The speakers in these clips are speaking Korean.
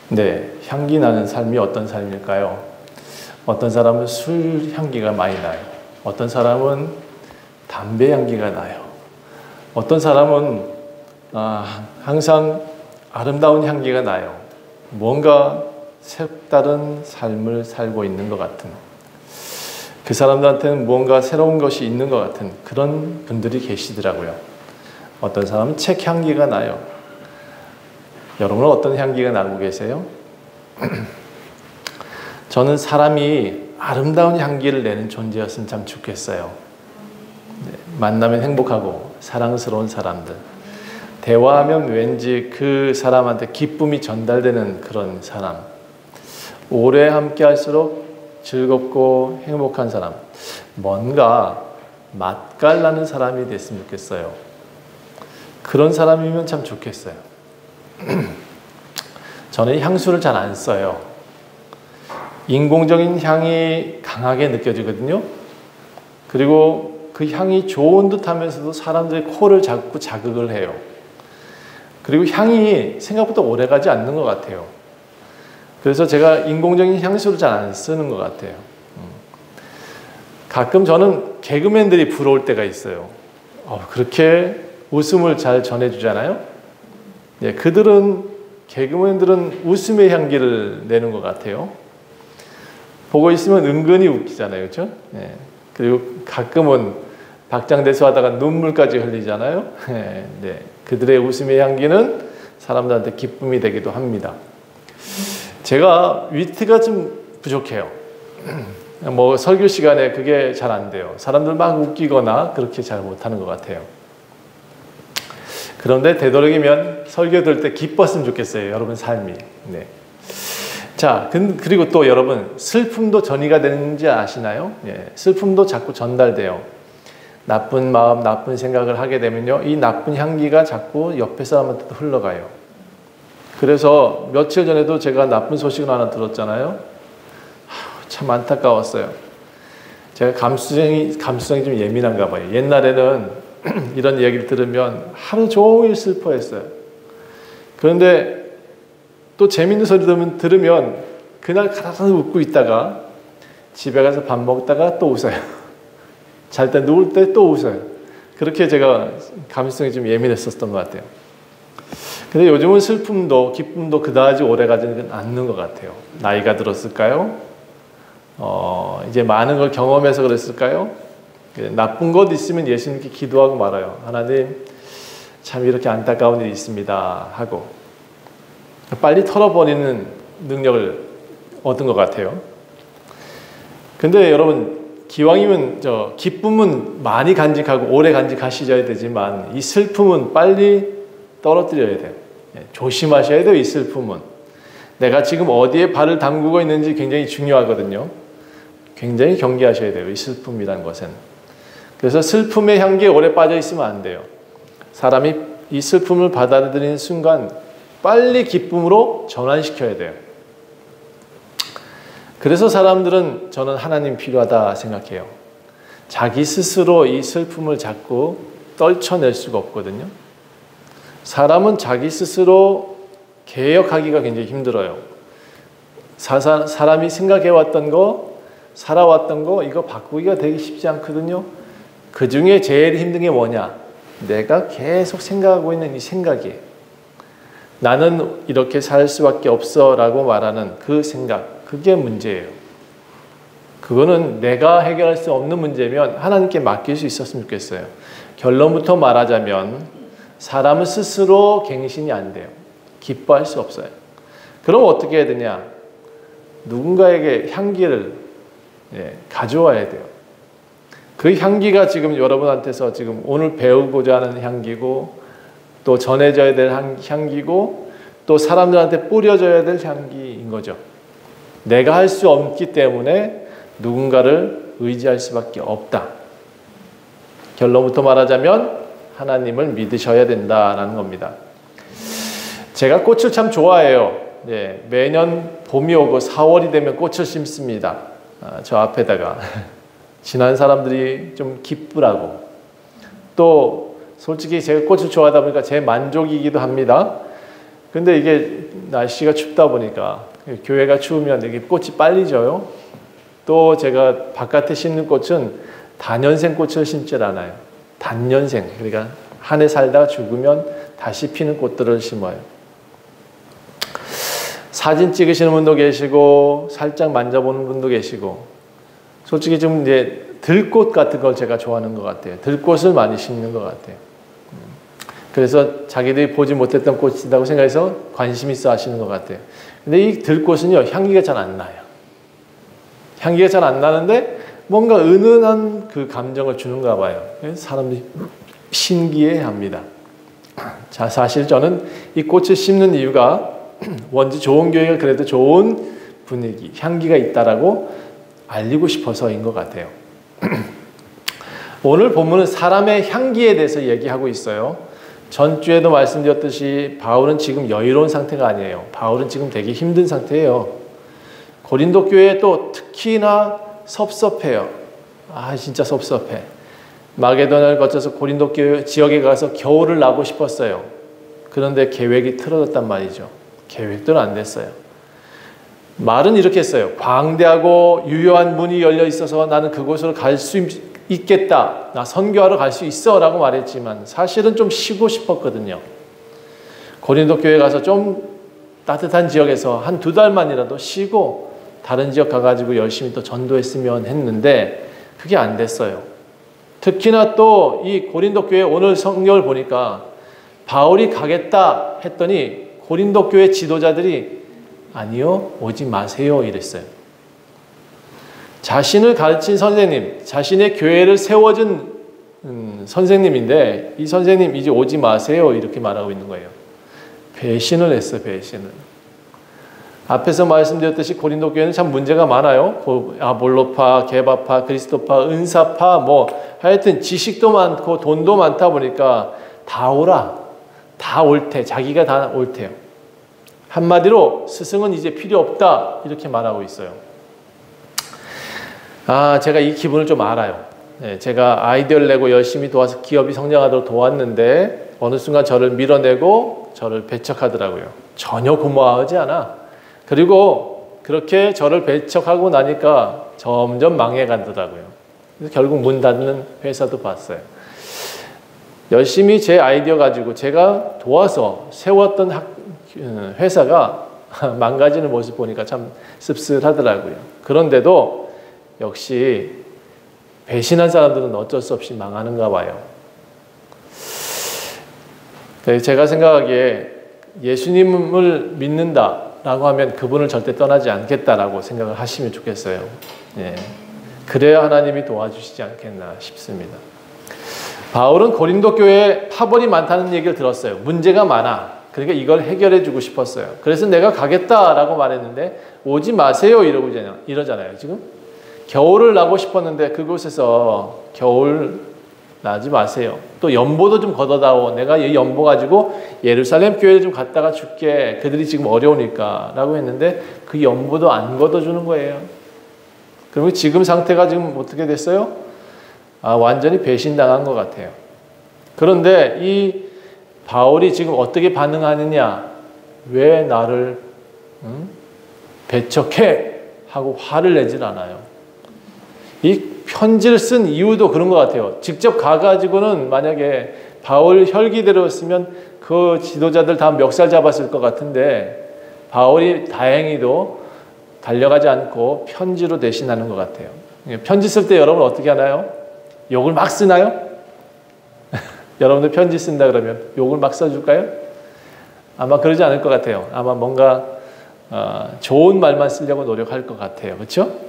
네, 향기 나는 삶이 어떤 삶일까요? 어떤 사람은 술 향기가 많이 나요. 어떤 사람은 담배 향기가 나요. 어떤 사람은 항상 아름다운 향기가 나요. 뭔가 색다른 삶을 살고 있는 것 같은, 그 사람들한테는 뭔가 새로운 것이 있는 것 같은 그런 분들이 계시더라고요. 어떤 사람은 책 향기가 나요. 여러분은 어떤 향기가 나고 계세요? 저는 사람이 아름다운 향기를 내는 존재였으면 참 좋겠어요. 만나면 행복하고 사랑스러운 사람들, 대화하면 왠지 그 사람한테 기쁨이 전달되는 그런 사람, 오래 함께 할수록 즐겁고 행복한 사람, 뭔가 맛깔나는 사람이 됐으면 좋겠어요. 그런 사람이면 참 좋겠어요. 저는 향수를 잘 안 써요. 인공적인 향이 강하게 느껴지거든요. 그리고 그 향이 좋은 듯 하면서도 사람들의 코를 자꾸 자극을 해요. 그리고 향이 생각보다 오래가지 않는 것 같아요. 그래서 제가 인공적인 향수를 잘 안 쓰는 것 같아요. 가끔 저는 개그맨들이 부러울 때가 있어요. 그렇게 웃음을 잘 전해주잖아요. 네, 개그맨들은 웃음의 향기를 내는 것 같아요. 보고 있으면 은근히 웃기잖아요. 그렇죠? 네. 그리고 가끔은 박장대소 하다가 눈물까지 흘리잖아요. 네. 그들의 웃음의 향기는 사람들한테 기쁨이 되기도 합니다. 제가 위트가 좀 부족해요. 뭐 설교 시간에 그게 잘 안 돼요. 사람들 막 웃기거나 그렇게 잘 못하는 것 같아요. 그런데 되도록이면 설교 들을 때 기뻤으면 좋겠어요. 여러분 삶이. 네. 자, 그리고 또 여러분 슬픔도 전이가 되는지 아시나요? 예, 슬픔도 자꾸 전달돼요. 나쁜 마음, 나쁜 생각을 하게 되면요, 이 나쁜 향기가 자꾸 옆에 사람한테도 흘러가요. 그래서 며칠 전에도 제가 나쁜 소식을 하나 들었잖아요. 참 안타까웠어요. 제가 감수성이 좀 예민한가 봐요. 옛날에는 이런 이야기를 들으면 하루 종일 슬퍼했어요. 그런데 또 재밌는 소리 들으면 그날 가라앉아 웃고 있다가 집에 가서 밥 먹다가 또 웃어요. 잘 때 누울 때 또 웃어요. 그렇게 제가 감수성이 좀 예민했었던 것 같아요. 근데 요즘은 슬픔도 기쁨도 그다지 오래가지는 않는 것 같아요. 나이가 들었을까요? 이제 많은 걸 경험해서 그랬을까요? 나쁜 것 있으면 예수님께 기도하고 말아요. 하나님, 참 이렇게 안타까운 일이 있습니다 하고 빨리 털어버리는 능력을 얻은 것 같아요. 근데 여러분, 기왕이면 기쁨은 많이 간직하고 오래 간직하셔야 되지만 이 슬픔은 빨리 떨어뜨려야 돼요. 조심하셔야 돼요. 이 슬픔은 내가 지금 어디에 발을 담그고 있는지 굉장히 중요하거든요. 굉장히 경계하셔야 돼요. 이 슬픔이라는 것은. 그래서 슬픔의 향기에 오래 빠져 있으면 안 돼요. 사람이 이 슬픔을 받아들이는 순간 빨리 기쁨으로 전환시켜야 돼요. 그래서 사람들은 저는 하나님 필요하다 생각해요. 자기 스스로 이 슬픔을 자꾸 떨쳐낼 수가 없거든요. 사람은 자기 스스로 개혁하기가 굉장히 힘들어요. 사람이 생각해왔던 거, 살아왔던 거, 이거 바꾸기가 되게 쉽지 않거든요. 그 중에 제일 힘든 게 뭐냐? 내가 계속 생각하고 있는 이 생각이에요. 나는 이렇게 살 수밖에 없어 라고 말하는 그 생각, 그게 문제예요. 그거는 내가 해결할 수 없는 문제면 하나님께 맡길 수 있었으면 좋겠어요. 결론부터 말하자면 사람은 스스로 갱신이 안 돼요. 기뻐할 수 없어요. 그럼 어떻게 해야 되냐? 누군가에게 향기를 가져와야 돼요. 그 향기가 지금 여러분한테서 지금 오늘 배우고자 하는 향기고, 또 전해져야 될 향기고, 또 사람들한테 뿌려져야 될 향기인 거죠. 내가 할 수 없기 때문에 누군가를 의지할 수밖에 없다. 결론부터 말하자면 하나님을 믿으셔야 된다라는 겁니다. 제가 꽃을 참 좋아해요. 매년 봄이 오고 4월이 되면 꽃을 심습니다. 저 앞에다가 지난 사람들이 좀 기쁘라고. 또 솔직히 제가 꽃을 좋아하다 보니까 제 만족이기도 합니다. 근데 이게 날씨가 춥다 보니까 교회가 추우면 이게 꽃이 빨리 져요. 또 제가 바깥에 심는 꽃은 단연생 꽃을 심질 않아요. 단연생. 그러니까 한 해 살다가 죽으면 다시 피는 꽃들을 심어요. 사진 찍으시는 분도 계시고 살짝 만져보는 분도 계시고 솔직히 좀 이제 들꽃 같은 걸 제가 좋아하는 것 같아요. 들꽃을 많이 심는 것 같아요. 그래서 자기들이 보지 못했던 꽃이라고 생각해서 관심 있어 하시는 것 같아요. 근데 이 들꽃은요, 향기가 잘 안 나요. 향기가 잘 안 나는데 뭔가 은은한 그 감정을 주는가 봐요. 그래서 사람들이 신기해 합니다. 자, 사실 저는 이 꽃을 심는 이유가 원지 좋은 교회가 그래도 좋은 분위기, 향기가 있다라고 알리고 싶어서인 것 같아요. 오늘 본문은 사람의 향기에 대해서 얘기하고 있어요. 전주에도 말씀드렸듯이 바울은 지금 여유로운 상태가 아니에요. 바울은 지금 되게 힘든 상태예요. 고린도 교회에 또 특히나 섭섭해요. 아, 진짜 섭섭해. 마게도냐를 거쳐서 고린도 교회 지역에 가서 겨울을 나고 싶었어요. 그런데 계획이 틀어졌단 말이죠. 계획대로 안 됐어요. 말은 이렇게 했어요. 광대하고 유효한 문이 열려 있어서 나는 그곳으로 갈 수 있겠다. 나 선교하러 갈 수 있어 라고 말했지만 사실은 좀 쉬고 싶었거든요. 고린도 교회 가서 좀 따뜻한 지역에서 한 2달만이라도 쉬고 다른 지역 가가지고 열심히 또 전도했으면 했는데 그게 안 됐어요. 특히나 또 이 고린도 교회 오늘 성경을 보니까 바울이 가겠다 했더니 고린도 교회 지도자들이 아니요, 오지 마세요 이랬어요. 자신을 가르친 선생님, 자신의 교회를 세워준 선생님인데 이 선생님 이제 오지 마세요 이렇게 말하고 있는 거예요. 배신을 했어요. 배신을. 앞에서 말씀드렸듯이 고린도 교회는 참 문제가 많아요. 아볼로파, 게바파, 그리스도파, 은사파 뭐 하여튼 지식도 많고 돈도 많다 보니까 다 오라. 다 옳대. 자기가 다 옳대요. 한마디로 스승은 이제 필요 없다 이렇게 말하고 있어요. 아, 제가 이 기분을 좀 알아요. 네, 제가 아이디어를 내고 열심히 도와서 기업이 성장하도록 도왔는데 어느 순간 저를 밀어내고 저를 배척하더라고요. 전혀 고마워하지 않아. 그리고 그렇게 저를 배척하고 나니까 점점 망해가더라고요. 그래서 결국 문 닫는 회사도 봤어요. 열심히 제 아이디어 가지고 제가 도와서 세웠던 회사가 망가지는 모습 보니까 참 씁쓸하더라고요. 그런데도 역시 배신한 사람들은 어쩔 수 없이 망하는가 봐요. 제가 생각하기에 예수님을 믿는다라고 하면 그분을 절대 떠나지 않겠다라고 생각을 하시면 좋겠어요. 예. 그래야 하나님이 도와주시지 않겠나 싶습니다. 바울은 고린도 교회에 파벌이 많다는 얘기를 들었어요. 문제가 많아. 그러니까 이걸 해결해 주고 싶었어요. 그래서 내가 가겠다라고 말했는데 오지 마세요 이러잖아요. 지금 겨울을 나고 싶었는데 그곳에서 겨울 나지 마세요. 또 연보도 좀 걷어다오. 내가 이 연보 가지고 예루살렘 교회를 좀 갔다가 줄게. 그들이 지금 어려우니까 라고 했는데 그 연보도 안 걷어주는 거예요. 그러면 지금 상태가 지금 어떻게 됐어요? 아, 완전히 배신당한 것 같아요. 그런데 이 바울이 지금 어떻게 반응하느냐? 왜 나를 배척해? 하고 화를 내질 않아요. 이 편지를 쓴 이유도 그런 것 같아요. 직접 가가지고는 만약에 바울 혈기대로였으면 그 지도자들 다 멱살 잡았을 것 같은데 바울이 다행히도 달려가지 않고 편지로 대신하는 것 같아요. 편지 쓸 때 여러분 어떻게 하나요? 욕을 막 쓰나요? 여러분들 편지 쓴다 그러면 욕을 막 써줄까요? 아마 그러지 않을 것 같아요. 아마 뭔가 좋은 말만 쓰려고 노력할 것 같아요. 그렇죠?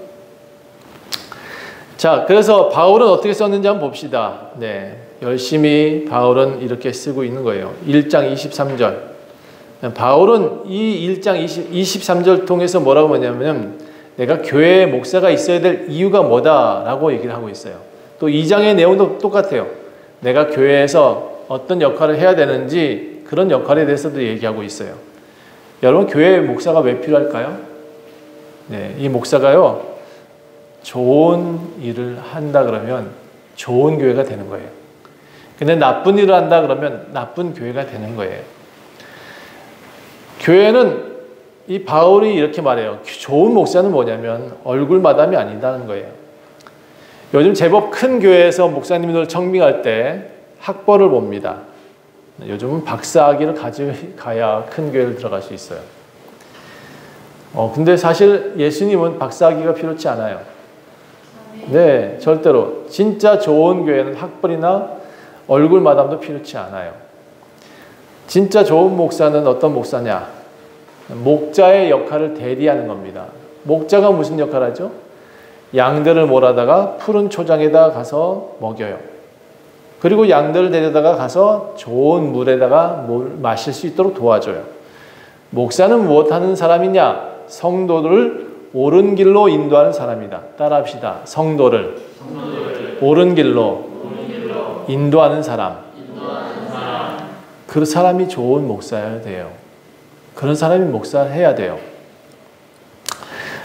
자, 그래서 바울은 어떻게 썼는지 한번 봅시다. 네, 열심히 바울은 이렇게 쓰고 있는 거예요. 1장 23절. 바울은 이 1장 23절 통해서 뭐라고 하냐면 내가 교회에 목사가 있어야 될 이유가 뭐다라고 얘기를 하고 있어요. 또 2장의 내용도 똑같아요. 내가 교회에서 어떤 역할을 해야 되는지 그런 역할에 대해서도 얘기하고 있어요. 여러분, 교회에 목사가 왜 필요할까요? 네, 이 목사가요, 좋은 일을 한다 그러면 좋은 교회가 되는 거예요. 근데 나쁜 일을 한다 그러면 나쁜 교회가 되는 거예요. 교회는 이 바울이 이렇게 말해요. 좋은 목사는 뭐냐면 얼굴 마담이 아니다는 거예요. 요즘 제법 큰 교회에서 목사님들 청빙할 때 학벌을 봅니다. 요즘은 박사학위를 가야 큰 교회를 들어갈 수 있어요. 근데 사실 예수님은 박사학위가 필요치 않아요. 네, 절대로. 진짜 좋은 교회는 학벌이나 얼굴 마담도 필요치 않아요. 진짜 좋은 목사는 어떤 목사냐? 목자의 역할을 대리하는 겁니다. 목자가 무슨 역할을 하죠? 양들을 몰아다가 푸른 초장에다 가서 먹여요. 그리고 양들을 데려다가 가서 좋은 물에다가 마실 수 있도록 도와줘요. 목사는 무엇하는 사람이냐? 성도들을 옳은 길로 인도하는 사람이다. 따라합시다. 성도를 옳은 길로 인도하는 사람. 그 사람이 좋은 목사여야 돼요. 그런 사람이 목사해야 돼요.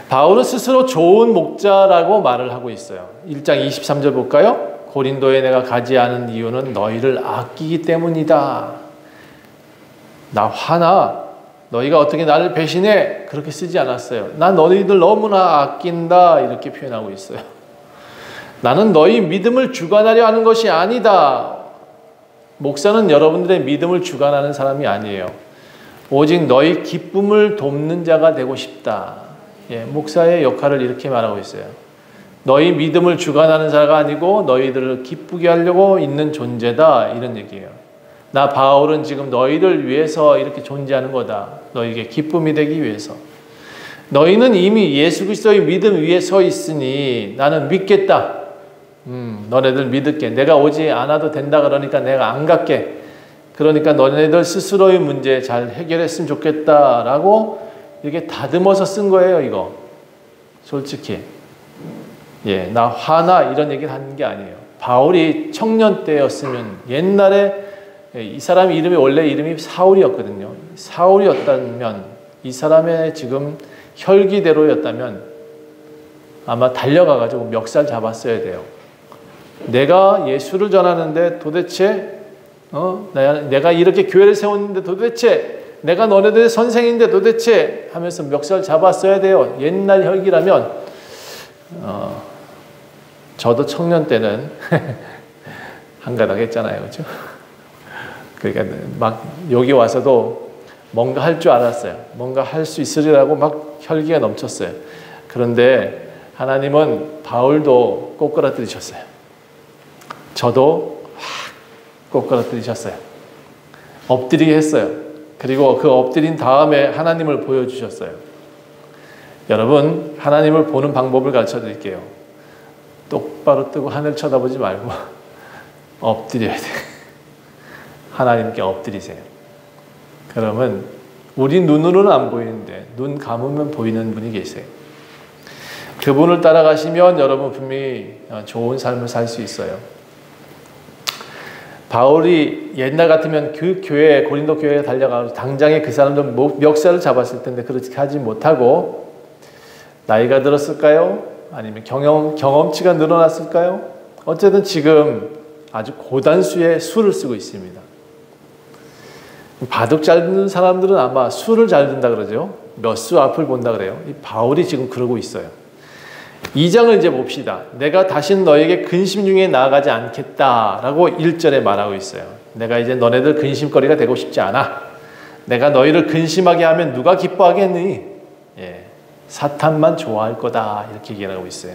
바울은 스스로 좋은 목자라고 말을 하고 있어요. 1장 23절 볼까요? 고린도에 내가 가지 않은 이유는 너희를 아끼기 때문이다. 나 화나. 너희가 어떻게 나를 배신해? 그렇게 쓰지 않았어요. 난 너희들 너무나 아낀다. 이렇게 표현하고 있어요. 나는 너희 믿음을 주관하려 하는 것이 아니다. 목사는 여러분들의 믿음을 주관하는 사람이 아니에요. 오직 너희 기쁨을 돕는 자가 되고 싶다. 목사의 역할을 이렇게 말하고 있어요. 너희 믿음을 주관하는 자가 아니고 너희들을 기쁘게 하려고 있는 존재다. 이런 얘기예요. 나 바울은 지금 너희를 위해서 이렇게 존재하는 거다. 너희에게 기쁨이 되기 위해서. 너희는 이미 예수 그리스도의 믿음 위에 서 있으니 나는 믿겠다. 너네들 믿을게. 내가 오지 않아도 된다 그러니까 내가 안 갈게. 그러니까 너네들 스스로의 문제 잘 해결했으면 좋겠다라고 이렇게 다듬어서 쓴 거예요, 이거. 솔직히. 나 화나 이런 얘기를 하는 게 아니에요. 바울이 청년 때였으면 옛날에 이 사람 이름이 원래 이름이 사울이었거든요. 사울이었다면 이 사람의 지금 혈기대로였다면 아마 달려가가지고 멱살 잡았어야 돼요. 내가 예수를 전하는데 도대체 내가 이렇게 교회를 세웠는데 도대체 내가 너네들의 선생인데 도대체 하면서 멱살 잡았어야 돼요. 옛날 혈기라면 저도 청년 때는 한가닥 했잖아요. 그렇죠? 그러니까 막 여기 와서도 뭔가 할 줄 알았어요. 뭔가 할 수 있으리라고 막 혈기가 넘쳤어요. 그런데 하나님은 바울도 꼬꾸라뜨리셨어요. 저도 꼬꾸라뜨리셨어요. 엎드리게 했어요. 그리고 그 엎드린 다음에 하나님을 보여주셨어요. 여러분, 하나님을 보는 방법을 가르쳐 드릴게요. 똑바로 뜨고 하늘 쳐다보지 말고 엎드려야 돼. 하나님께 엎드리세요. 그러면 우리 눈으로는 안 보이는데 눈 감으면 보이는 분이 계세요. 그분을 따라가시면 여러분 분명히 좋은 삶을 살 수 있어요. 바울이 옛날 같으면 그 교회, 고린도 교회에 달려가서 당장에 그 사람들 멱살을 잡았을 텐데 그렇게 하지 못하고 나이가 들었을까요? 아니면 경험치가 늘어났을까요? 어쨌든 지금 아주 고단수의 수를 쓰고 있습니다. 바둑 잘 듣는 사람들은 아마 수를 잘 든다 그러죠. 몇 수 앞을 본다 그래요. 이 바울이 지금 그러고 있어요. 2장을 이제 봅시다. 내가 다신 너에게 근심 중에 나아가지 않겠다라고 1절에 말하고 있어요. 내가 이제 너네들 근심거리가 되고 싶지 않아. 내가 너희를 근심하게 하면 누가 기뻐하겠니? 사탄만 좋아할 거다. 이렇게 얘기하고 있어요.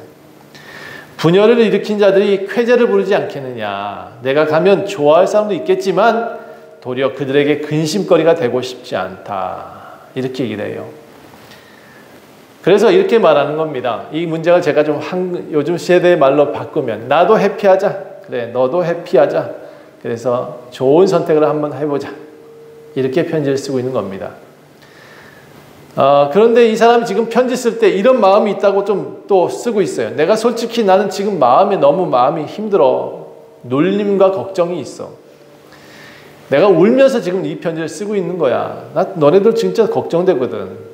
분열을 일으킨 자들이 쾌재를 부르지 않겠느냐. 내가 가면 좋아할 사람도 있겠지만 도리어 그들에게 근심거리가 되고 싶지 않다. 이렇게 얘기를 해요. 그래서 이렇게 말하는 겁니다. 이 문제가 제가 좀 요즘 세대의 말로 바꾸면 나도 해피하자. 그래, 너도 해피하자. 그래서 좋은 선택을 한번 해보자. 이렇게 편지를 쓰고 있는 겁니다. 그런데 이 사람이 지금 편지 쓸 때 이런 마음이 있다고 좀 또 쓰고 있어요. 내가 솔직히 나는 지금 너무 마음이 힘들어. 놀림과 걱정이 있어. 내가 울면서 지금 이 편지를 쓰고 있는 거야. 너네들 진짜 걱정되거든.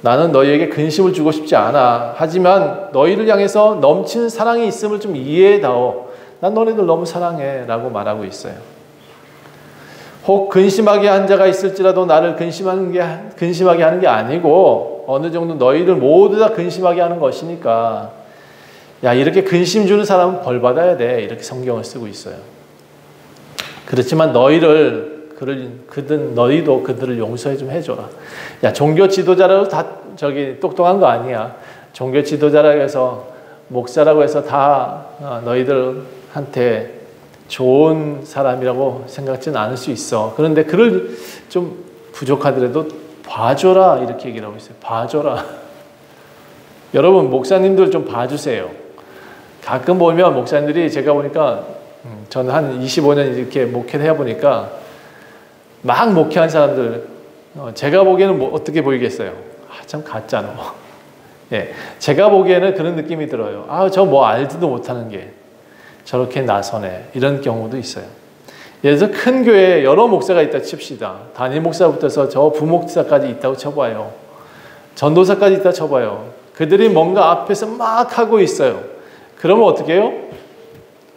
나는 너희에게 근심을 주고 싶지 않아. 하지만 너희를 향해서 넘치는 사랑이 있음을 좀 이해해다오. 난 너네들 너무 사랑해. 라고 말하고 있어요. 혹 근심하게 한 자가 있을지라도 나를 근심하게 하는 게 아니고 어느 정도 너희를 모두 다 근심하게 하는 것이니까 야 이렇게 근심 주는 사람은 벌 받아야 돼 이렇게 성경을 쓰고 있어요. 그렇지만 너희도 그들을 용서해 좀 해줘라. 야 종교 지도자라고 다 저기 똑똑한 거 아니야. 종교 지도자라고 해서 목사라고 해서 다 너희들한테 좋은 사람이라고 생각지는 않을 수 있어. 그런데 그를 좀 부족하더라도 봐줘라 이렇게 얘기를 하고 있어요. 봐줘라. 여러분 목사님들 좀 봐주세요. 가끔 보면 목사님들이 제가 보니까 저는 한 25년 이렇게 목회를 해보니까 막 목회한 사람들 제가 보기에는 뭐 어떻게 보이겠어요? 참 가짜노. 예, 제가 보기에는 그런 느낌이 들어요. 저 뭐 알지도 못하는 게 저렇게 나서네 이런 경우도 있어요. 예를 들어서 큰 교회에 여러 목사가 있다 칩시다. 담임 목사부터서 저 부목사까지 있다고 쳐봐요. 전도사까지 있다 쳐봐요. 그들이 뭔가 앞에서 막 하고 있어요. 그러면 어떻게 해요?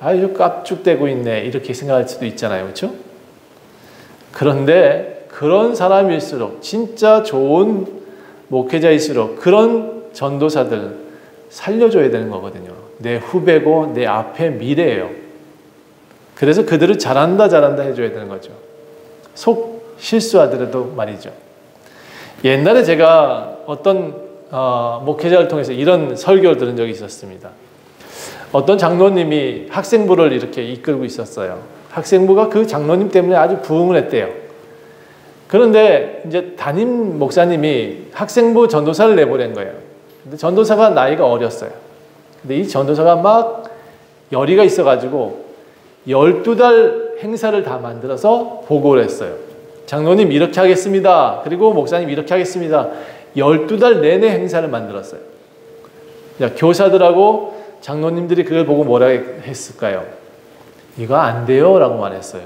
아주 깝죽대고 있네 이렇게 생각할 수도 있잖아요. 그렇죠? 그런데 그런 사람일수록 진짜 좋은 목회자일수록 그런 전도사들 살려줘야 되는 거거든요. 내 후배고 내 앞에 미래예요. 그래서 그들을 잘한다 해줘야 되는 거죠. 속 실수하더라도 말이죠. 옛날에 제가 어떤 목회자를 통해서 이런 설교를 들은 적이 있었습니다. 어떤 장로님이 학생부를 이렇게 이끌고 있었어요. 학생부가 그 장로님 때문에 아주 부흥을 했대요. 그런데 이제 담임 목사님이 학생부 전도사를 내보낸 거예요. 근데 전도사가 나이가 어렸어요. 근데 이 전도사가 막 열의가 있어가지고 12달 행사를 다 만들어서 보고를 했어요. 장로님 이렇게 하겠습니다. 그리고 목사님 이렇게 하겠습니다. 12달 내내 행사를 만들었어요. 교사들하고 장로님들이 그걸 보고 뭐라 했을까요? 이거 안 돼요 라고 말했어요.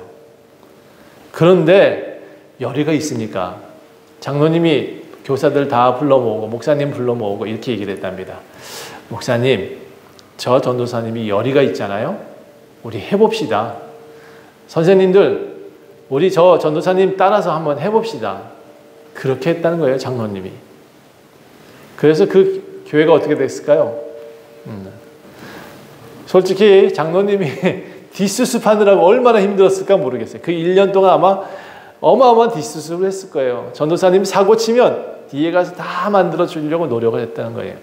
그런데 열의가 있으니까 장로님이 교사들 다 불러 모으고 목사님 불러 모으고 이렇게 얘기를 했답니다. 목사님, 저 전도사님이 열의가 있잖아요. 우리 해봅시다. 선생님들, 우리 저 전도사님 따라서 한번 해봅시다. 그렇게 했다는 거예요, 장로님이. 그래서 그 교회가 어떻게 됐을까요? 솔직히 장로님이 뒷수습하느라고 얼마나 힘들었을까 모르겠어요. 그 1년 동안 아마 어마어마한 뒷수습을 했을 거예요. 전도사님 사고 치면 뒤에 가서 다 만들어 주려고 노력을 했다는 거예요.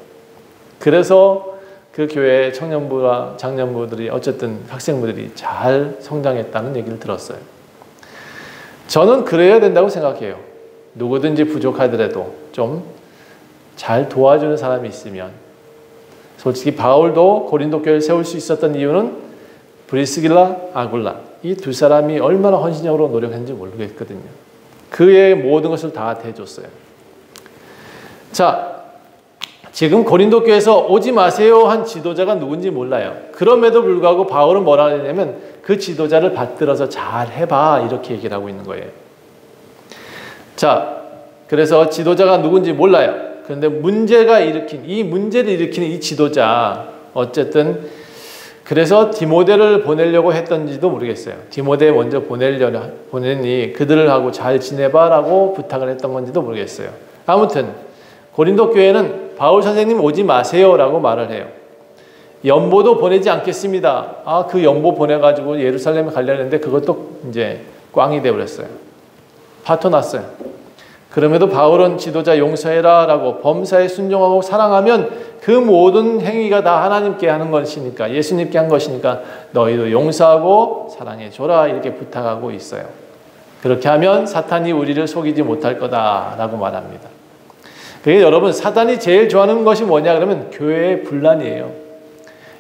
그래서 그 교회 청년부와 장년부들이 어쨌든 학생부들이 잘 성장했다는 얘기를 들었어요. 저는 그래야 된다고 생각해요. 누구든지 부족하더라도 좀 잘 도와주는 사람이 있으면. 솔직히 바울도 고린도 교회를 세울 수 있었던 이유는 브리스길라, 아굴라 이 두 사람이 얼마나 헌신적으로 노력했는지 모르겠거든요. 그의 모든 것을 다 대줬어요. 자, 지금 고린도 교회에서 오지 마세요 한 지도자가 누군지 몰라요. 그럼에도 불구하고 바울은 뭐라 하냐면 그 지도자를 받들어서 잘 해봐 이렇게 얘기를 하고 있는 거예요. 자, 그래서 지도자가 누군지 몰라요. 그런데 문제를 일으키는 이 지도자 어쨌든 그래서 디모데를 보내려고 했던지도 모르겠어요. 디모데 먼저 보내니 그들을 하고 잘 지내봐라고 부탁을 했던 건지도 모르겠어요. 아무튼 고린도 교회는 바울 선생님 오지 마세요라고 말을 해요. 연보도 보내지 않겠습니다. 그 연보 보내가지고 예루살렘에 가려고 했는데 그것도 이제 꽝이 되어버렸어요. 파토 났어요. 그럼에도 바울은 지도자 용서해라 라고 범사에 순종하고 사랑하면 그 모든 행위가 다 하나님께 하는 것이니까 예수님께 한 것이니까 너희도 용서하고 사랑해 줘라 이렇게 부탁하고 있어요. 그렇게 하면 사탄이 우리를 속이지 못할 거다라고 말합니다. 그게 여러분 사탄이 제일 좋아하는 것이 뭐냐 그러면 교회의 분란이에요.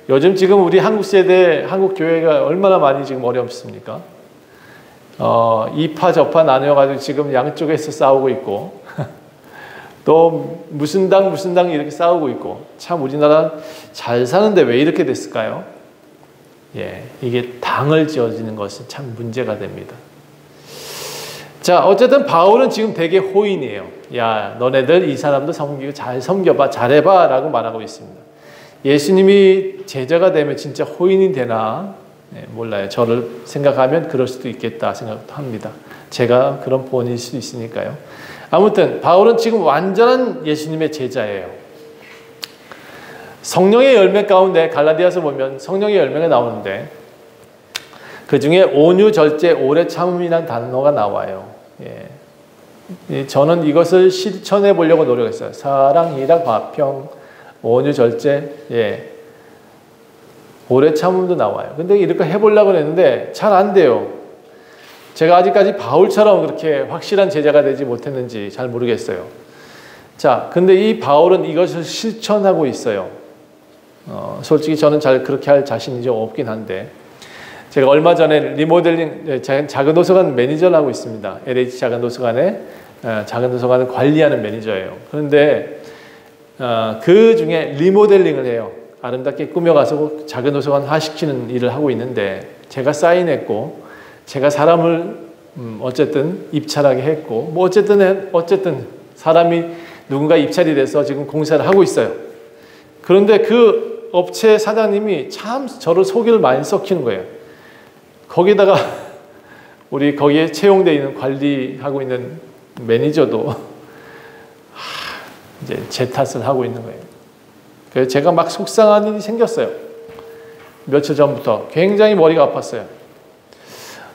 요즘 지금 우리 한국 세대 한국 교회가 얼마나 많이 지금 어렵습니까? 이파 저파 나뉘어가지고 지금 양쪽에서 싸우고 있고 또 무슨 당 이렇게 싸우고 있고 참 우리나라 잘 사는데 왜 이렇게 됐을까요? 이게 당을 지어지는 것이 참 문제가 됩니다. 자, 어쨌든 바울은 지금 되게 호인이에요. 야, 너네들 이 사람도 섬기고 잘 섬겨봐, 잘해봐 라고 말하고 있습니다. 예수님이 제자가 되면 진짜 호인이 되나? 몰라요. 저를 생각하면 그럴 수도 있겠다 생각도 합니다. 제가 그런 본일 수도 있으니까요. 아무튼 바울은 지금 완전한 예수님의 제자예요. 성령의 열매 가운데 갈라디아서 보면 성령의 열매가 나오는데 그 중에 온유, 절제, 오래 참음이라는 단어가 나와요. 저는 이것을 실천해 보려고 노력했어요. 사랑, 희락, 화평, 온유, 절제, 오래 참음도 나와요. 근데 이렇게 해보려고 했는데 잘 안 돼요. 제가 아직까지 바울처럼 그렇게 확실한 제자가 되지 못했는지 잘 모르겠어요. 자, 근데 이 바울은 이것을 실천하고 있어요. 솔직히 저는 잘 그렇게 할 자신이 좀 없긴 한데 제가 얼마 전에 리모델링 작은 도서관 매니저를 하고 있습니다. LH 작은 도서관에 작은 도서관을 관리하는 매니저예요. 그런데 그 중에 리모델링을 해요. 아름답게 꾸며가서 작은 도서관 화시키는 일을 하고 있는데 제가 사인했고 제가 사람을 어쨌든 입찰하게 했고 뭐 어쨌든 사람이 누군가 입찰이 돼서 지금 공사를 하고 있어요. 그런데 그 업체 사장님이 참 저를 속이를 많이 썩히는 거예요. 거기다가 우리 거기에 채용되어 있는 관리하고 있는 매니저도 이제 제 탓을 하고 있는 거예요. 그래서 제가 막 속상한 일이 생겼어요. 며칠 전부터 굉장히 머리가 아팠어요.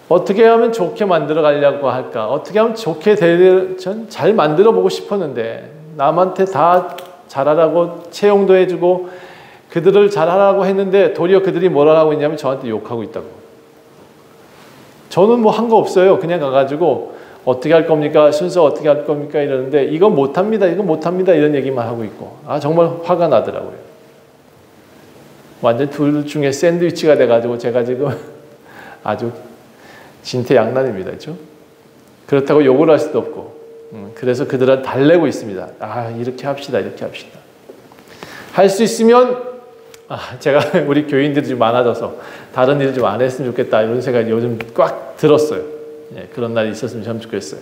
어떻게 하면 좋게 만들어 가려고 할까? 어떻게 하면 좋게 전 잘 만들어 보고 싶었는데 남한테 다 잘하라고 채용도 해주고 그들을 잘하라고 했는데 도리어 그들이 뭐라 하고 있냐면 저한테 욕하고 있다고. 저는 뭐 한 거 없어요. 그냥 가가지고 어떻게 할 겁니까? 순서 어떻게 할 겁니까? 이러는데 이거 못합니다. 이거 못합니다. 이런 얘기만 하고 있고 정말 화가 나더라고요. 완전 둘 중에 샌드위치가 돼가지고 제가 지금 아주 진퇴양난입니다. 그렇죠? 그렇다고 욕을 할 수도 없고 그래서 그들은 달래고 있습니다. 이렇게 합시다. 이렇게 합시다. 할 수 있으면 제가 우리 교인들이 좀 많아져서 다른 일을 좀 안 했으면 좋겠다 이런 생각이 요즘 꽉 들었어요. 그런 날이 있었으면 참 좋겠어요.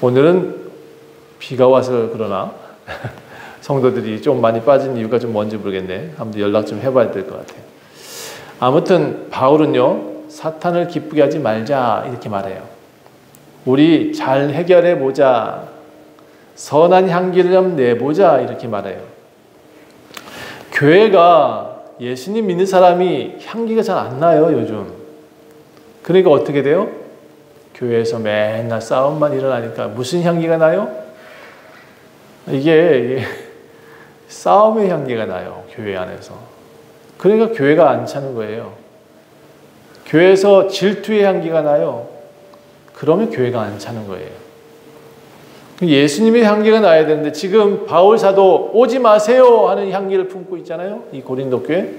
오늘은 비가 와서 그러나 성도들이 좀 많이 빠진 이유가 좀 뭔지 모르겠네. 한번 연락 좀 해봐야 될 것 같아요. 아무튼 바울은요. 사탄을 기쁘게 하지 말자 이렇게 말해요. 우리 잘 해결해 보자. 선한 향기를 좀 내보자 이렇게 말해요. 교회가 예수님 믿는 사람이 향기가 잘 안 나요 요즘. 그러니까 어떻게 돼요? 교회에서 맨날 싸움만 일어나니까 무슨 향기가 나요? 이게 싸움의 향기가 나요 교회 안에서. 그러니까 교회가 안 차는 거예요. 교회에서 질투의 향기가 나요. 그러면 교회가 안 차는 거예요. 예수님의 향기가 나야 되는데 지금 바울 사도 오지 마세요 하는 향기를 품고 있잖아요. 이 고린도 교회.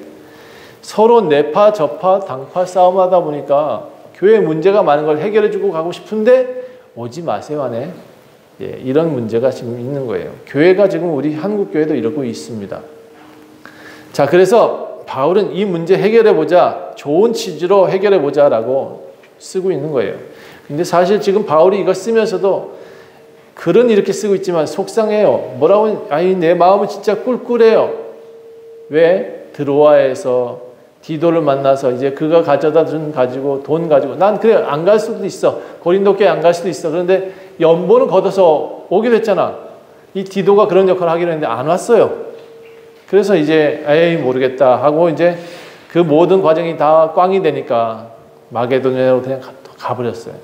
서로 내파 저파 당파 싸움하다 보니까 교회 문제가 많은 걸 해결해 주고 가고 싶은데 오지 마세요 하네. 이런 문제가 지금 있는 거예요. 교회가 지금 우리 한국 교회도 이러고 있습니다. 자, 그래서 바울은 이 문제 해결해 보자. 좋은 취지로 해결해 보자라고 쓰고 있는 거예요. 근데 사실 지금 바울이 이걸 쓰면서도 글은 이렇게 쓰고 있지만 속상해요. 뭐라고? 내 마음은 진짜 꿀꿀해요. 왜? 드로아에서 디도를 만나서 이제 그가 가져다 준 가지고 돈 가지고 난 그래 안 갈 수도 있어. 고린도 교회 안 갈 수도 있어. 그런데 연봉을 걷어서 오게 됐잖아. 이 디도가 그런 역할을 하기로 했는데 안 왔어요. 그래서 이제 모르겠다 하고 이제 그 모든 과정이 다 꽝이 되니까 마게도냐로 그냥 가버렸어요.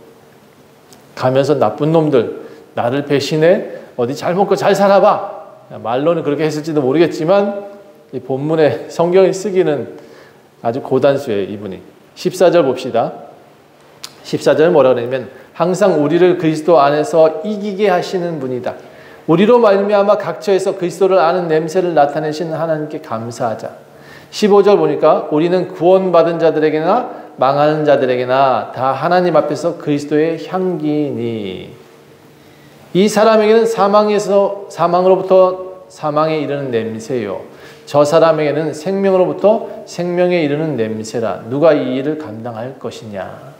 가면서 나쁜 놈들 나를 배신해 어디 잘 먹고 잘 살아봐. 말로는 그렇게 했을지도 모르겠지만 이 본문에 성경이 쓰기는 아주 고단수예요. 이분이. 14절 봅시다. 14절 뭐라 그러냐면 항상 우리를 그리스도 안에서 이기게 하시는 분이다. 우리로 말미암아 각처에서 그리스도를 아는 냄새를 나타내신 하나님께 감사하자. 15절 보니까 우리는 구원받은 자들에게나 망하는 자들에게나 다 하나님 앞에서 그리스도의 향기니. 이 사람에게는 사망으로부터 사망에 이르는 냄새요. 저 사람에게는 생명으로부터 생명에 이르는 냄새라. 누가 이 일을 감당할 것이냐.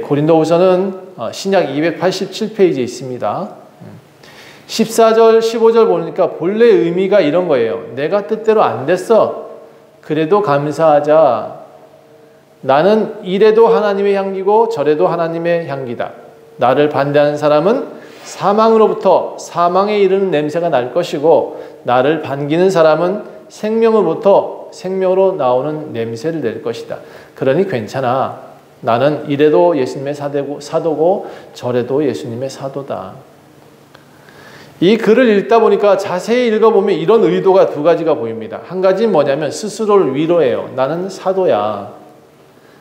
고린도후서는 신약 287페이지에 있습니다. 14절, 15절 보니까 본래 의미가 이런 거예요. 내가 뜻대로 안 됐어. 그래도 감사하자. 나는 이래도 하나님의 향기고 저래도 하나님의 향기다. 나를 반대하는 사람은 사망으로부터 사망에 이르는 냄새가 날 것이고 나를 반기는 사람은 생명으로부터 생명으로 나오는 냄새를 낼 것이다. 그러니 괜찮아. 나는 이래도 예수님의 사도고 저래도 예수님의 사도다. 이 글을 읽다 보니까 자세히 읽어보면 이런 의도가 두 가지가 보입니다. 한 가지는 뭐냐면 스스로를 위로해요. 나는 사도야.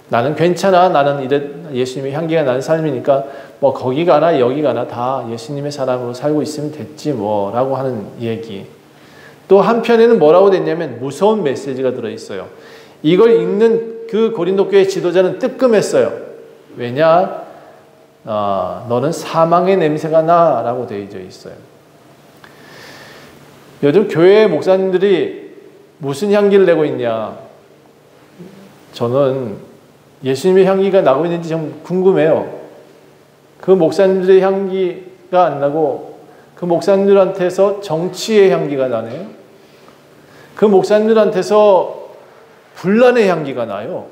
나는 괜찮아. 나는 예수님의 향기가 나는 삶이니까 뭐 거기 가나 여기 가나 다 예수님의 사람으로 살고 있으면 됐지 뭐 라고 하는 얘기. 또 한편에는 뭐라고 됐냐면 무서운 메시지가 들어있어요. 이걸 읽는 그 고린도 교회 지도자는 뜨끔했어요. 왜냐? 너는 사망의 냄새가 나 라고 되어 있어요. 요즘 교회 목사님들이 무슨 향기를 내고 있냐? 저는 예수님의 향기가 나고 있는지 좀 궁금해요. 그 목사님들의 향기가 안 나고 그 목사님들한테서 정치의 향기가 나네요. 그 목사님들한테서 분란의 향기가 나요.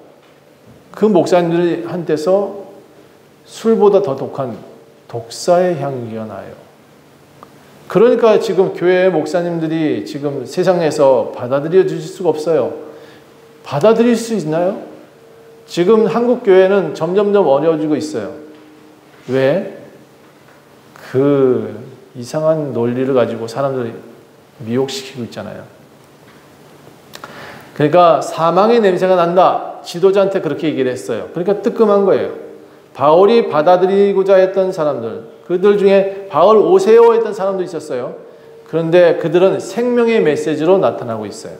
그 목사님들한테서 술보다 더 독한 독사의 향기가 나요. 그러니까 지금 교회 목사님들이 지금 세상에서 받아들여 주실 수가 없어요. 받아들일 수 있나요? 지금 한국 교회는 점점점 어려워지고 있어요. 왜? 그 이상한 논리를 가지고 사람들을 미혹시키고 있잖아요. 그러니까 사망의 냄새가 난다. 지도자한테 그렇게 얘기를 했어요. 그러니까 뜨끔한 거예요. 바울이 받아들이고자 했던 사람들, 그들 중에 바울 오세요 했던 사람도 있었어요. 그런데 그들은 생명의 메시지로 나타나고 있어요.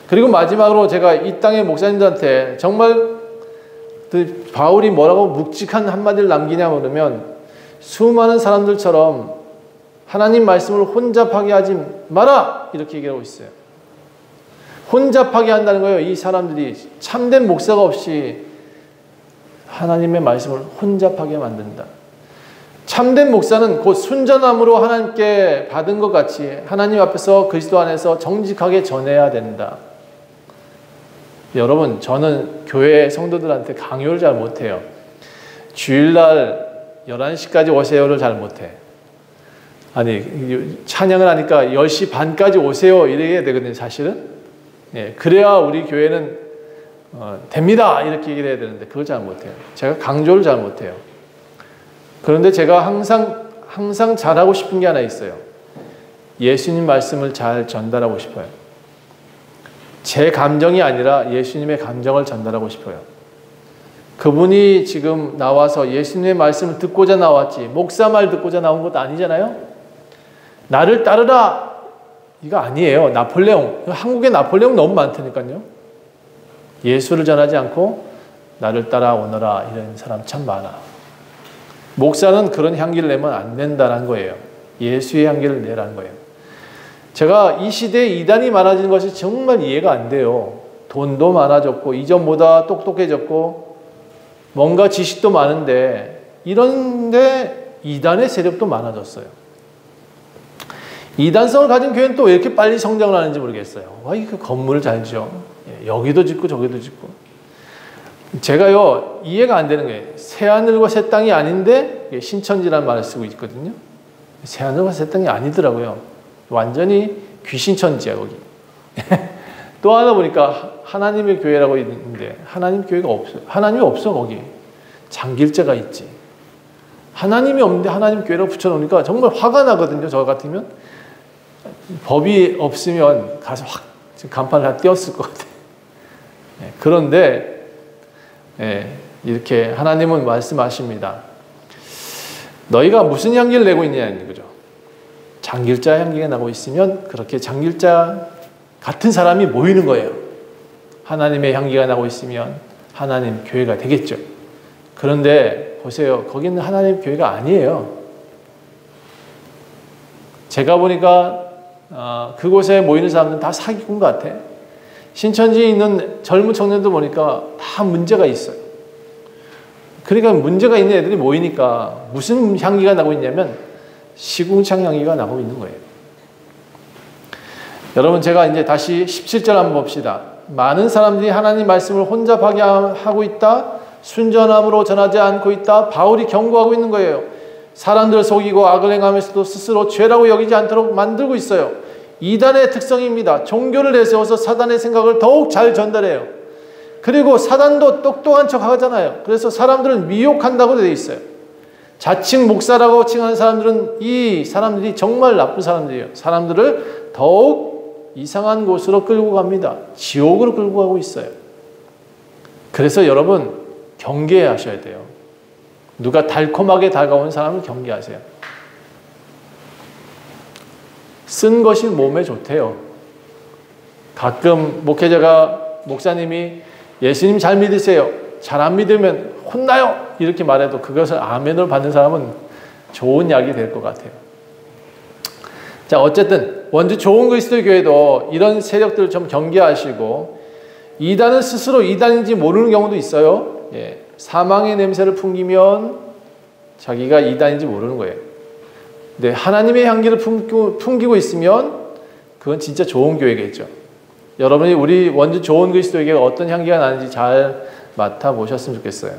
그리고 마지막으로 제가 이 땅의 목사님들한테 정말 바울이 뭐라고 묵직한 한마디를 남기냐 그러면 수많은 사람들처럼 하나님 말씀을 혼잡하게 하지 마라 이렇게 얘기하고 있어요. 혼잡하게 한다는 거예요. 이 사람들이 참된 목사가 없이 하나님의 말씀을 혼잡하게 만든다. 참된 목사는 곧 순전함으로 하나님께 받은 것 같이 하나님 앞에서 그리스도 안에서 정직하게 전해야 된다. 여러분, 저는 교회 성도들한테 강요를 잘 못해요. 주일날 11시까지 오세요를 잘 못해. 아니, 찬양을 하니까 10시 반까지 오세요 이래야 되거든요, 사실은. 예, 그래야 우리 교회는 됩니다 이렇게 얘기를 해야 되는데 그걸 잘 못해요. 제가 강조를 잘 못해요. 그런데 제가 항상 잘하고 싶은 게 하나 있어요. 예수님 말씀을 잘 전달하고 싶어요. 제 감정이 아니라 예수님의 감정을 전달하고 싶어요. 그분이 지금 나와서 예수님의 말씀을 듣고자 나왔지 목사 말 듣고자 나온 것도 아니잖아요. 나를 따르라 이거 아니에요. 나폴레옹, 한국에 나폴레옹 너무 많다니까요. 예수를 전하지 않고 나를 따라오너라 이런 사람 참 많아. 목사는 그런 향기를 내면 안 된다는 거예요. 예수의 향기를 내라는 거예요. 제가 이 시대에 이단이 많아지는 것이 정말 이해가 안 돼요. 돈도 많아졌고 이전보다 똑똑해졌고 뭔가 지식도 많은데 이런데 이단의 세력도 많아졌어요. 이단성을 가진 교회는 또 왜 이렇게 빨리 성장을 하는지 모르겠어요. 와, 이거 건물을 잘 지어. 여기도 짓고 저기도 짓고. 제가요, 이해가 안 되는 거예요. 새하늘과 새 땅이 아닌데 신천지라는 말을 쓰고 있거든요. 새하늘과 새 땅이 아니더라고요. 완전히 귀신천지야, 거기. 또 하나 보니까 하나님의 교회라고 있는데 하나님 교회가 없어요. 하나님이 없어, 거기. 장길자가 있지. 하나님이 없는데 하나님 교회라고 붙여놓으니까 정말 화가 나거든요, 저 같으면. 법이 없으면 가서 확 간판을 다 띄웠을 것 같아요. 그런데 이렇게 하나님은 말씀하십니다. 너희가 무슨 향기를 내고 있냐는 거죠. 장길자 향기가 나고 있으면 그렇게 장길자 같은 사람이 모이는 거예요. 하나님의 향기가 나고 있으면 하나님 교회가 되겠죠. 그런데 보세요. 거기는 하나님 교회가 아니에요. 제가 보니까 그곳에 모이는 사람들은 다 사기꾼 같아. 신천지에 있는 젊은 청년들 보니까 다 문제가 있어요. 그러니까 문제가 있는 애들이 모이니까 무슨 향기가 나고 있냐면 시궁창 향기가 나고 있는 거예요. 여러분, 제가 이제 다시 17절 한번 봅시다. 많은 사람들이 하나님 말씀을 혼잡하게 하고 있다. 순전함으로 전하지 않고 있다. 바울이 경고하고 있는 거예요. 사람들을 속이고 악을 행하면서도 스스로 죄라고 여기지 않도록 만들고 있어요. 이단의 특성입니다. 종교를 내세워서 사단의 생각을 더욱 잘 전달해요. 그리고 사단도 똑똑한 척 하잖아요. 그래서 사람들을 미혹한다고 되어 있어요. 자칭 목사라고 칭하는 사람들은 이 사람들이 정말 나쁜 사람들이에요. 사람들을 더욱 이상한 곳으로 끌고 갑니다. 지옥으로 끌고 가고 있어요. 그래서 여러분 경계하셔야 돼요. 누가 달콤하게 다가오는 사람을 경계하세요. 쓴 것이 몸에 좋대요. 가끔 목사님이 예수님 잘 믿으세요. 잘 안 믿으면 혼나요. 이렇게 말해도 그것을 아멘으로 받는 사람은 좋은 약이 될 것 같아요. 자, 어쨌든 원주 좋은 그리스도 교회도 이런 세력들을 좀 경계하시고, 이단은 스스로 이단인지 모르는 경우도 있어요. 예, 사망의 냄새를 풍기면 자기가 이단인지 모르는 거예요. 근데 하나님의 향기를 풍기고 있으면 그건 진짜 좋은 교회겠죠. 여러분이 우리 원주 좋은 그리스도에게 어떤 향기가 나는지 잘 맡아보셨으면 좋겠어요.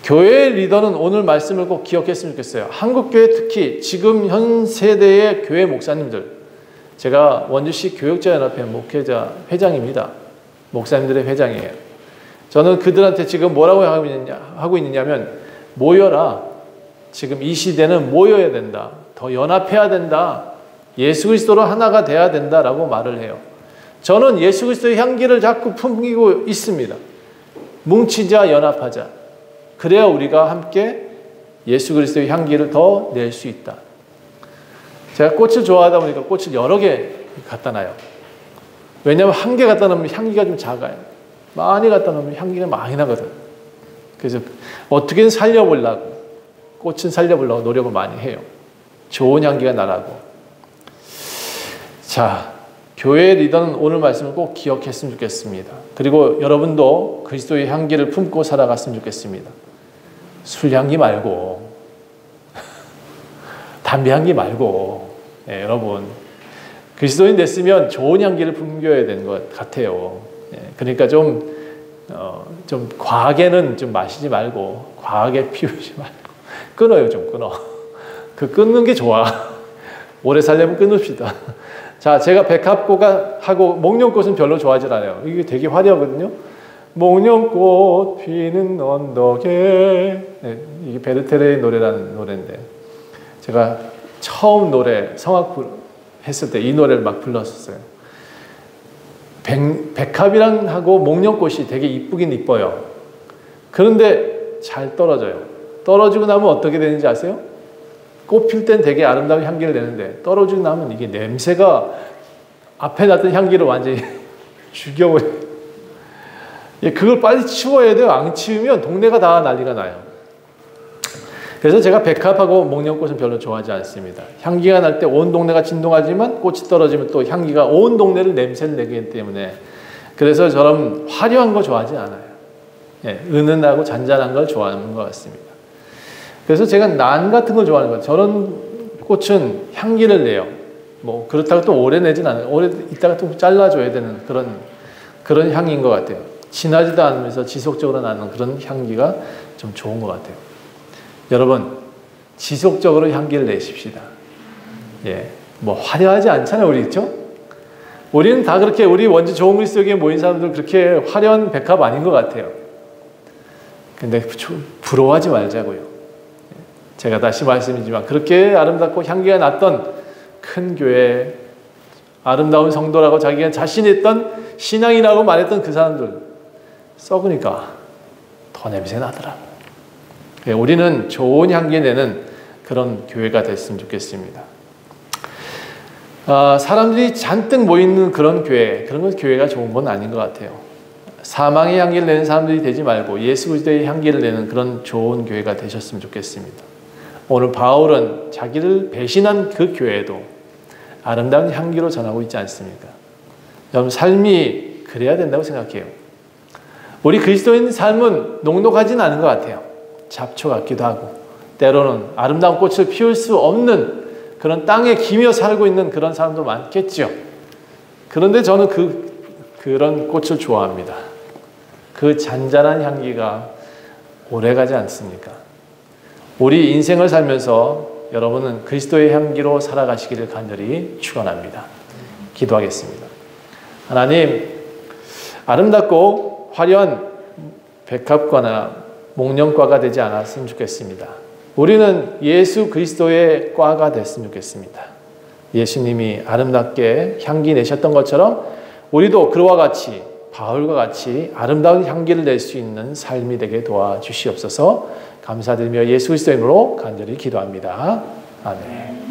교회의 리더는 오늘 말씀을 꼭 기억했으면 좋겠어요. 한국교회 특히 지금 현 세대의 교회 목사님들, 제가 원주시 교역자연합회 목회자 회장입니다. 목사님들의 회장이에요. 저는 그들한테 지금 뭐라고 하고 있느냐면, 모여라. 지금 이 시대는 모여야 된다. 더 연합해야 된다. 예수 그리스도로 하나가 돼야 된다라고 말을 해요. 저는 예수 그리스도의 향기를 자꾸 풍기고 있습니다. 뭉치자, 연합하자. 그래야 우리가 함께 예수 그리스도의 향기를 더 낼 수 있다. 제가 꽃을 좋아하다 보니까 꽃을 여러 개 갖다 놔요. 왜냐하면 한 개 갖다 놓으면 향기가 좀 작아요. 많이 갖다 놓으면 향기가 많이 나거든. 그래서 어떻게든 살려보려고, 꽃은 살려보려고 노력을 많이 해요. 좋은 향기가 나라고. 자, 교회 리더는 오늘 말씀을 꼭 기억했으면 좋겠습니다. 그리고 여러분도 그리스도의 향기를 품고 살아갔으면 좋겠습니다. 술 향기 말고, 담배 향기 말고, 예, 여러분 그리스도인 됐으면 좋은 향기를 풍겨야 되는 것 같아요. 예, 그러니까 좀 과하게는 좀 마시지 말고, 과하게 피우지 말고, 끊어요. 좀 끊어. 그 끊는 게 좋아. 오래 살려면 끊읍시다. 자, 제가 백합꽃하고 목련꽃은 별로 좋아하지 않아요. 이게 되게 화려하거든요. 목련꽃 피는 언덕에. 네, 이게 베르테르의 노래라는 노래인데, 제가 처음 노래 성악 했을 때 이 노래를 막 불렀었어요. 백합이랑 하고 목련꽃이 되게 이쁘긴 이뻐요. 그런데 잘 떨어져요. 떨어지고 나면 어떻게 되는지 아세요? 꽃 필 땐 되게 아름다운 향기를 내는데, 떨어지고 나면 이게 냄새가 앞에 났던 향기를 완전히 죽여버려요. 그걸 빨리 치워야 돼요. 안 치우면 동네가 다 난리가 나요. 그래서 제가 백합하고 목련꽃은 별로 좋아하지 않습니다. 향기가 날 때 온 동네가 진동하지만 꽃이 떨어지면 또 향기가 온 동네를 냄새를 내기 때문에, 그래서 저는 화려한 거 좋아하지 않아요. 예, 은은하고 잔잔한 걸 좋아하는 것 같습니다. 그래서 제가 난 같은 걸 좋아하는 거예요. 저런 꽃은 향기를 내요. 뭐 그렇다고 또 오래 내진 않아요. 오래 있다가 또 잘라줘야 되는 그런 향인 것 같아요. 진하지도 않으면서 지속적으로 나는 그런 향기가 좀 좋은 것 같아요. 여러분, 지속적으로 향기를 내십시다. 예, 뭐 화려하지 않잖아요, 우리, 있죠? 우리는 다 그렇게, 우리 원주 좋은 그리스도교에 모인 사람들 그렇게 화려한 백합 아닌 것 같아요. 근데 부러워하지 말자고요. 제가 다시 말씀이지만, 그렇게 아름답고 향기가 났던 큰 교회, 아름다운 성도라고 자기가 자신이 했던 신앙이라고 말했던 그 사람들 썩으니까 더 냄새 나더라. 우리는 좋은 향기 내는 그런 교회가 됐으면 좋겠습니다. 사람들이 잔뜩 모이는 그런 교회, 그런 건 교회가 좋은 건 아닌 것 같아요. 사망의 향기를 내는 사람들이 되지 말고 예수 그리스도의 향기를 내는 그런 좋은 교회가 되셨으면 좋겠습니다. 오늘 바울은 자기를 배신한 그 교회도 아름다운 향기로 전하고 있지 않습니까? 여러분, 삶이 그래야 된다고 생각해요. 우리 그리스도인 삶은 녹록하진 않은 것 같아요. 잡초 같기도 하고, 때로는 아름다운 꽃을 피울 수 없는 그런 땅에 기며 살고 있는 그런 사람도 많겠죠. 그런데 저는 그 그런 꽃을 좋아합니다. 그 잔잔한 향기가 오래가지 않습니까? 우리 인생을 살면서 여러분은 그리스도의 향기로 살아가시기를 간절히 축원합니다. 기도하겠습니다. 하나님, 아름답고 화려한 백합과나 목련과가 되지 않았으면 좋겠습니다. 우리는 예수 그리스도의 과가 됐으면 좋겠습니다. 예수님이 아름답게 향기 내셨던 것처럼 우리도 그와 같이 바울과 같이 아름다운 향기를 낼 수 있는 삶이 되게 도와주시옵소서. 감사드리며 예수 그리스도의 이름으로 간절히 기도합니다. 아멘.